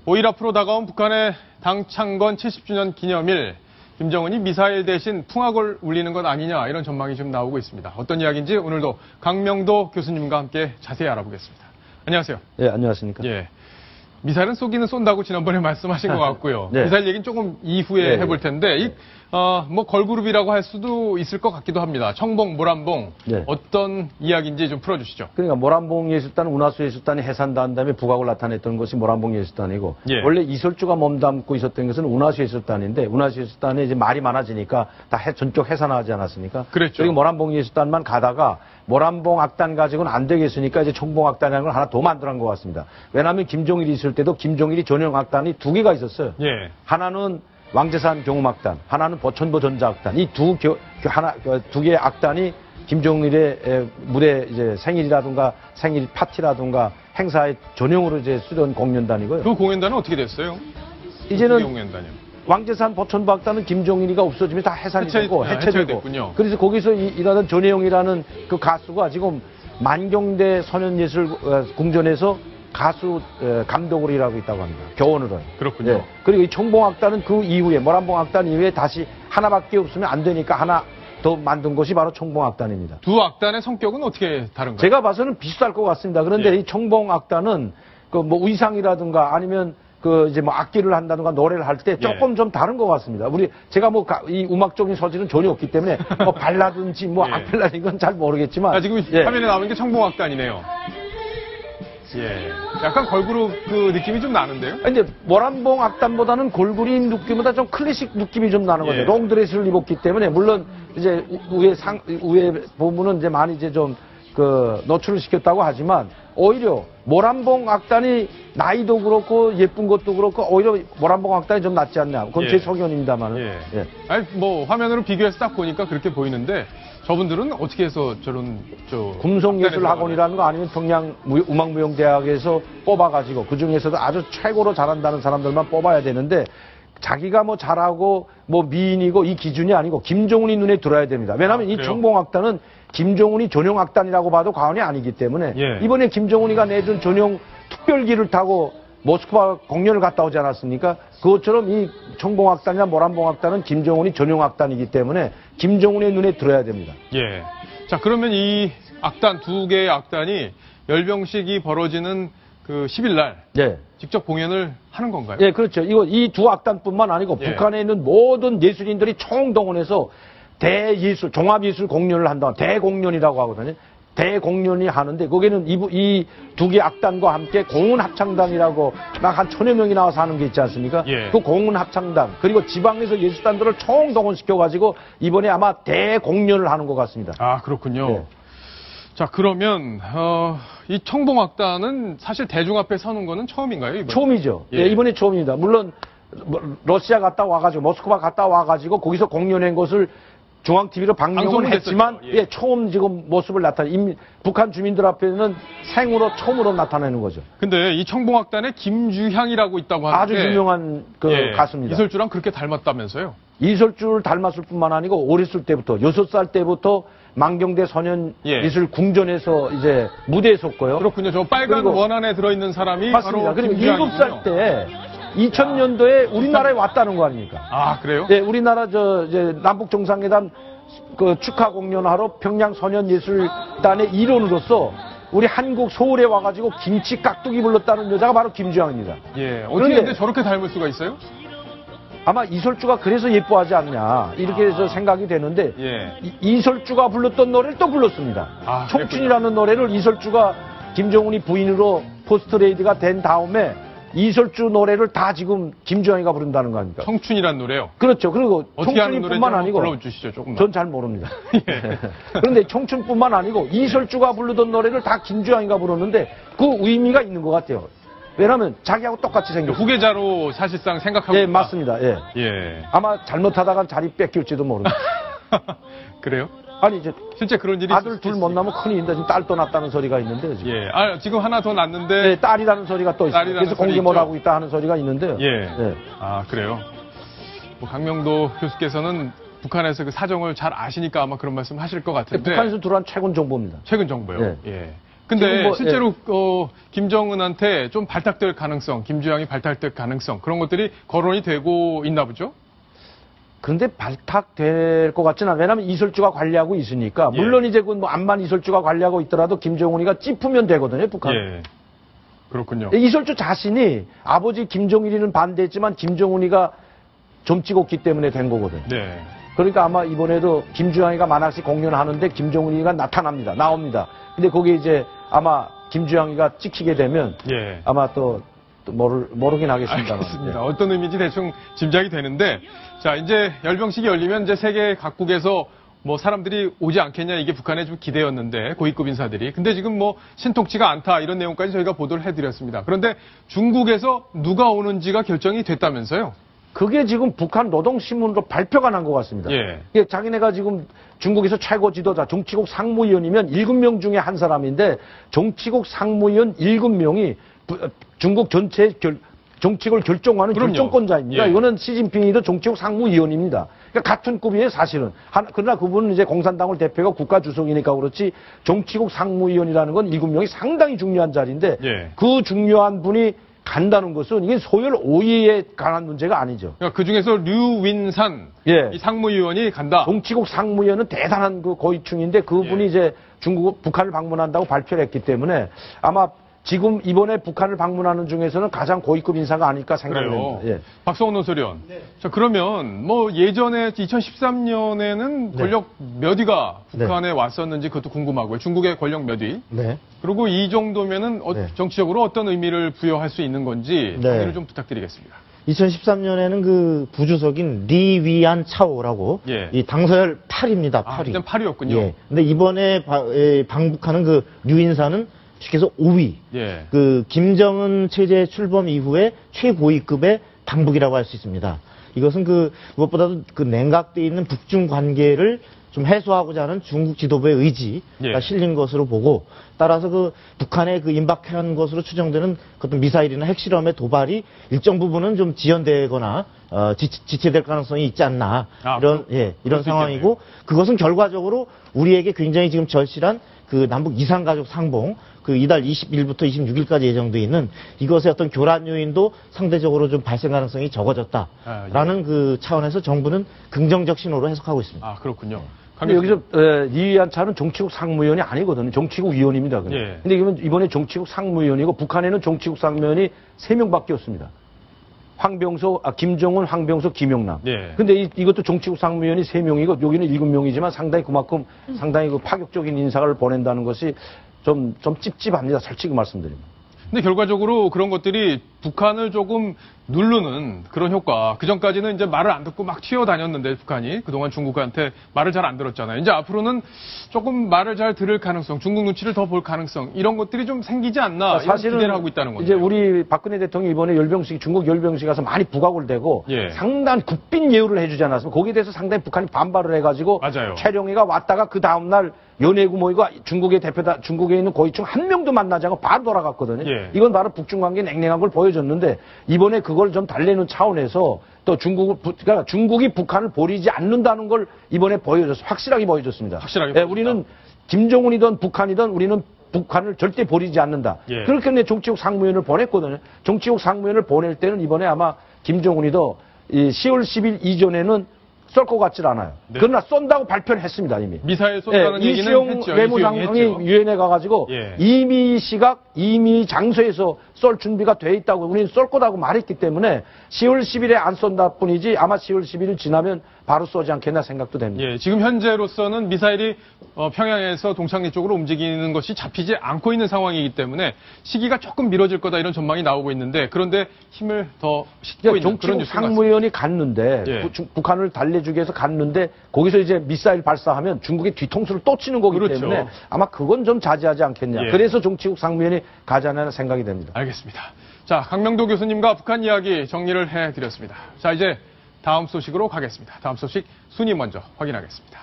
5일 앞으로 다가온 북한의 당 창건 70주년 기념일, 김정은이 미사일 대신 풍악을 울리는 것 아니냐, 이런 전망이 좀 나오고 있습니다. 어떤 이야기인지 오늘도 강명도 교수님과 함께 자세히 알아보겠습니다. 안녕하세요. 예, 안녕하십니까. 예. 미사일은 쏘기는 쏜다고 지난번에 말씀하신 것 같고요. 네. 미사일 얘기는 조금 이후에 네, 해볼 텐데, 뭐 걸그룹이라고 할 수도 있을 것 같기도 합니다. 청봉, 모란봉, 네. 어떤 이야기인지 좀 풀어주시죠. 그러니까 모란봉 예술단, 운하수 예술단이 해산한 다음에 부각을 나타냈던 것이 모란봉 예술단이고, 예. 원래 이설주가 몸담고 있었던 것은 운하수 예술단인데, 운하수 예술단이 이제 말이 많아지니까 다 전적 해산하지 않았습니까? 그랬죠. 그리고 모란봉 예술단만 가다가 모란봉 악단 가지고는 안 되겠으니까 이제 청봉 악단이라는 걸 하나 더 만들어낸 것 같습니다. 왜냐하면 김종일이 있을 때도 김종일이 전용 악단이 두 개가 있었어요. 예. 하나는 왕재산 경음악단, 하나는 보천보 전자악단. 이 두 개의 악단이 김정일의 무대 이제 생일이라든가 생일 파티라든가 행사의 전용으로 이제 수련 공연단이고요. 그 공연단은 어떻게 됐어요? 이제는 공연단이요. 왕재산 보천보 악단은 김종일이가 없어지면 다 해산이 되고 해체되고. 해체됐군요. 그래서 거기서 일하던 전혜영이라는 그 가수가 지금 만경대 선현예술 궁전에서 가수 감독으로 일하고 있다고 합니다. 교원으로. 그렇군요. 예. 그리고 이 청봉악단은 그 이후에 모란봉악단 이후에 다시 하나밖에 없으면 안 되니까 하나 더 만든 것이 바로 청봉악단입니다. 두 악단의 성격은 어떻게 다른가요? 제가 봐서는 비슷할 것 같습니다. 그런데 예. 이 청봉악단은 그 뭐 의상이라든가 아니면 그 이제 뭐 악기를 한다든가 노래를 할 때 조금 좀 다른 것 같습니다. 제가 뭐 이 음악적인 소질은 전혀 없기 때문에 뭐 발라든지 뭐 예. 악플라 이건 잘 모르겠지만 지금 예. 화면에 나오는 게 청봉악단이네요. 예. 약간 걸그룹 그 느낌이 좀 나는데요? 이제 모란봉 악단보다는 골고린 느낌보다 좀 클래식 느낌이 좀 나는 거죠. 예. 롱드레스를 입었기 때문에 물론 이제 위에 부분은 이제 많이 이제 좀 그 노출을 시켰다고 하지만 오히려 모란봉 악단이 나이도 그렇고 예쁜 것도 그렇고 오히려 모란봉 악단이 좀 낫지 않냐. 그건 예. 제 소견입니다만은. 예. 예. 아니, 뭐, 화면으로 비교해서 딱 보니까 그렇게 보이는데, 저분들은 어떻게 해서 저런, 금속예술학원이라는 거 아니면 평양 음악무용대학에서 뽑아가지고 그 중에서도 아주 최고로 잘한다는 사람들만 뽑아야 되는데 자기가 뭐 잘하고 뭐 미인이고 이 기준이 아니고 김정은이 눈에 들어야 됩니다. 왜냐하면 이 청봉악단은 김정은이 전용 악단이라고 봐도 과언이 아니기 때문에 예. 이번에 김정은이가 내준 전용 특별기를 타고 모스크바 공연을 갔다 오지 않았습니까? 그것처럼 이 청봉악단이나 모란봉악단은 김정은이 전용 악단이기 때문에 김정은의 눈에 들어야 됩니다. 예. 자, 그러면 이 악단, 두 개의 악단이 열병식이 벌어지는 그 10일 날 예. 직접 공연을 하는 건가요? 예, 그렇죠. 이 두 악단뿐만 아니고 예. 북한에 있는 모든 예술인들이 총동원해서 대예술, 종합예술 공연을 한다. 대공연이라고 하거든요. 대공연이 하는데 거기는 이 두 개 악단과 함께 공은합창단이라고 막 한 1000여 명이 나와서 하는 게 있지 않습니까? 예. 그 공은합창단 그리고 지방에서 예술단들을 총동원시켜가지고 이번에 아마 대공연을 하는 것 같습니다. 아, 그렇군요. 예. 자, 그러면 이 청봉악단은 사실 대중 앞에 서는 거는 처음인가요? 이번에? 처음이죠. 예. 예, 이번에 처음입니다. 물론 러시아 갔다 와가지고 모스크바 갔다 와가지고 거기서 공연한 것을 중앙TV로 방영을 방송은 했지만 됐었죠. 예. 처음 지금 모습을 북한 주민들 앞에는 생으로 처음으로 나타내는 거죠. 근데 이 청봉악단에 김주향이라고 있다고 하는데 아주 유명한 그 가수입니다. 이설주랑 그렇게 닮았다면서요? 이설주를 닮았을 뿐만 아니고 어렸을 때부터 6살 때부터 만경대 선현예술 궁전에서 이제 무대에 섰고요. 그렇군요. 저 빨간 그리고 원 안에 들어있는 사람이 맞습니다. 바로 그리고 김주향이군요. 7살 때 2000년도에 우리나라에 왔다는 거 아닙니까? 아, 그래요? 네, 우리나라 이제 남북 정상회담 그 축하 공연하러 평양 선현예술단의 일원으로서 우리 한국 서울에 와가지고 김치 깍두기 불렀다는 여자가 바로 김주향입니다. 예. 어떻게 근데 저렇게 닮을 수가 있어요? 아마 이설주가 그래서 예뻐하지 않냐 이렇게 해서 생각이 되는데 예. 이설주가 불렀던 노래를 또 불렀습니다. 아, 청춘이라는 노래를 이설주가 김정은이 부인으로 포스트레이드가 된 다음에 이설주 노래를 다 지금 김주향이가 부른다는 거 아닙니까? 청춘이란 노래요? 그렇죠. 그리고 어떻게 하는 청춘이뿐만 아니고 불러주시죠, 조금만. 전 잘 모릅니다. 예. 그런데 청춘뿐만 아니고 이설주가 부르던 노래를 다 김주향이가 부르는데 그 의미가 있는 것 같아요. 왜냐하면 자기하고 똑같이 생겼어요. 후계자로 사실상 생각하고 예, 있다. 맞습니다. 예. 예. 아마 잘못하다가 자리 뺏길지도 모릅니다. 그래요? 아니 이제 실제 그런 일이 아들 있을 둘 수 못 낳으면 큰일인데 지금 딸 또 낳았다는 소리가 있는데요. 지금. 예. 아, 지금 하나 더 낳는데. 예, 딸이라는 소리가 또 있어요. 딸이라는 그래서 소리 공개 못 있죠. 하고 있다 하는 소리가 있는데요. 예. 예. 아, 그래요? 뭐 강명도 교수께서는 북한에서 그 사정을 잘 아시니까 아마 그런 말씀 하실 것 같은데. 북한에서 들어온 최근 정보입니다. 최근 정보요? 예. 예. 근데 뭐, 실제로 김정은한테 좀 발탁될 가능성, 김주향이 발탁될 가능성 그런 것들이 거론이 되고 있나 보죠? 근데 발탁될 것 같지는 않아요. 왜냐하면 이설주가 관리하고 있으니까. 예. 물론 이제 그 뭐 암만 이설주가 관리하고 있더라도 김정은이가 찝으면 되거든요, 북한. 예. 그렇군요. 이설주 자신이 아버지 김정일이는 반대했지만 김정은이가 점 찍었기 때문에 된 거거든요. 네. 그러니까 아마 이번에도 김주향이가 만학식 공연하는데 김정은이가 나옵니다. 근데 거기에 이제 아마 김주향이가 찍히게 되면 예. 아마 또 모르긴 하겠습니다만. 알겠습니다. 어떤 의미인지 대충 짐작이 되는데, 자, 이제 열병식이 열리면 이제 세계 각국에서 뭐 사람들이 오지 않겠냐 이게 북한의 좀 기대였는데, 고위급 인사들이. 근데 지금 뭐 신통치가 않다 이런 내용까지 저희가 보도를 해드렸습니다. 그런데 중국에서 누가 오는지가 결정이 됐다면서요? 그게 지금 북한 노동신문으로 발표가 난 것 같습니다. 예. 이게 자기네가 지금 중국에서 최고 지도자, 정치국 상무위원이면 7명 중에 한 사람인데 정치국 상무위원 7명이 중국 전체 정책을 결정하는 그럼요. 결정권자입니다. 예. 이거는 시진핑이도 정치국 상무위원입니다. 그러니까 같은 급이에요, 사실은. 그러나 그분은 이제 공산당을 대표가 국가주석이니까 그렇지 정치국 상무위원이라는 건 7명이 상당히 중요한 자리인데 예. 그 중요한 분이 간다는 것은 이게 소열 5위에 관한 문제가 아니죠. 그러니까 그 중에서 류윈산 예. 이 상무위원이 간다. 정치국 상무위원은 대단한 그 고위층인데 그분이 예. 이제 북한을 방문한다고 발표를 했기 때문에 아마 지금 이번에 북한을 방문하는 중에서는 가장 고위급 인사가 아닐까 생각이 그래요. 됩니다. 예. 박성원 논설위원. 자, 그러면 뭐 예전에 2013년에는 권력 몇 위가 북한에 왔었는지 그것도 궁금하고요. 중국의 권력 몇 위. 네. 그리고 이 정도면은 네. 정치적으로 어떤 의미를 부여할 수 있는 건지 네. 정리를 좀 부탁드리겠습니다. 2013년에는 그 부주석인 리위안 차오라고 예. 이 당서열 8입니다. 8위. 아, 그때 8위였군요. 예. 근데 이번에 방북하는 그 류인사는 쉽게 해서 5위. 예. 그 김정은 체제 출범 이후에 최고위급의 방북이라고 할 수 있습니다. 이것은 그 무엇보다도 그 냉각돼 있는 북중 관계를 좀 해소하고자 하는 중국 지도부의 의지가 예. 실린 것으로 보고, 따라서 그 북한에 그 임박한 것으로 추정되는 어떤 미사일이나 핵실험의 도발이 일정 부분은 좀 지연되거나 지체될 가능성이 있지 않나, 이런 그럴 수 상황이고, 그것은 결과적으로 우리에게 굉장히 지금 절실한 그 남북 이산가족 상봉, 그 이달 20일부터 26일까지 예정돼 있는 이것의 어떤 교란 요인도 상대적으로 좀 발생 가능성이 적어졌다라는 그 차원에서 정부는 긍정적 신호로 해석하고 있습니다. 아, 그렇군요. 근데 여기서 리위안 차는 정치국 상무위원이 아니거든요. 정치국 위원입니다. 예. 근데 이번에 정치국 상무위원이고 북한에는 정치국 상무위원이 3명밖에 없습니다. 김정은, 황병소, 김영남. 예. 근데 이것도 정치국 상무위원이 3명이고 여기는 7명이지만 상당히 그만큼 상당히 그 파격적인 인사를 보낸다는 것이 좀 찝찝합니다. 솔직히 말씀드리면. 근데 결과적으로 그런 것들이 북한을 조금 누르는 그런 효과. 그 전까지는 이제 말을 안 듣고 막 튀어다녔는데 북한이 그동안 중국한테 말을 잘 안 들었잖아요. 이제 앞으로는 조금 말을 잘 들을 가능성, 중국 눈치를 더 볼 가능성 이런 것들이 좀 생기지 않나 이런 기대를 하고 있다는 건데. 이제 우리 박근혜 대통령이 이번에 중국 열병식 가서 많이 부각을 되고 예. 상당한 국빈 예우를 해주지 않았습니까? 거기에 대해서 상당히 북한이 반발을 해가지고 맞아요. 최룡이가 왔다가 그 다음날 연해구 모이고 중국에 있는 고위층 한 명도 만나지 않고 바로 돌아갔거든요. 예. 이건 바로 북중 관계 냉랭한 걸 보여줬는데 이번에 그걸 좀 달래는 차원에서 또 그러니까 중국이 북한을 버리지 않는다는 걸 이번에 확실하게 보여줬습니다. 확실하게 예, 우리는 김정은이든 북한이든 우리는 북한을 절대 버리지 않는다. 예. 그렇게 내 정치국 상무위원을 보냈거든요. 정치국 상무위원을 보낼 때는 이번에 아마 김정은이도 10월 10일 이전에는 쏠 것 같질 않아요. 네. 그러나 쏜다고 발표를 했습니다, 이미. 미사일 쏜다는 얘기는 이시영 했죠. 외무장관이 했죠. 유엔에 가가지고 예. 이미 이미 장소에서 쏠 준비가 돼 있다고 우리는 쏠 거다고 말했기 때문에 10월 10일에 안 쏜다 뿐이지 아마 10월 11일 지나면 바로 쏘지 않겠나 생각도 됩니다. 예, 지금 현재로서는 미사일이 평양에서 동창리 쪽으로 움직이는 것이 잡히지 않고 있는 상황이기 때문에 시기가 조금 미뤄질 거다 이런 전망이 나오고 있는데 그런데 힘을 더 싣고 있는 그런 정치국 뉴스 같습니다. 상무위원이 갔는데 예. 북한을 달래주기 위해서 갔는데 거기서 이제 미사일 발사하면 중국의 뒤통수를 또 치는 거기 그렇죠. 때문에 아마 그건 좀 자제하지 않겠냐. 예. 그래서 정치국 상무위원이 가지 않나 생각이 됩니다. 알겠습니다. 자, 강명도 교수님과 북한 이야기 정리를 해드렸습니다. 자, 이제 다음 소식으로 가겠습니다. 다음 소식 순위 먼저 확인하겠습니다.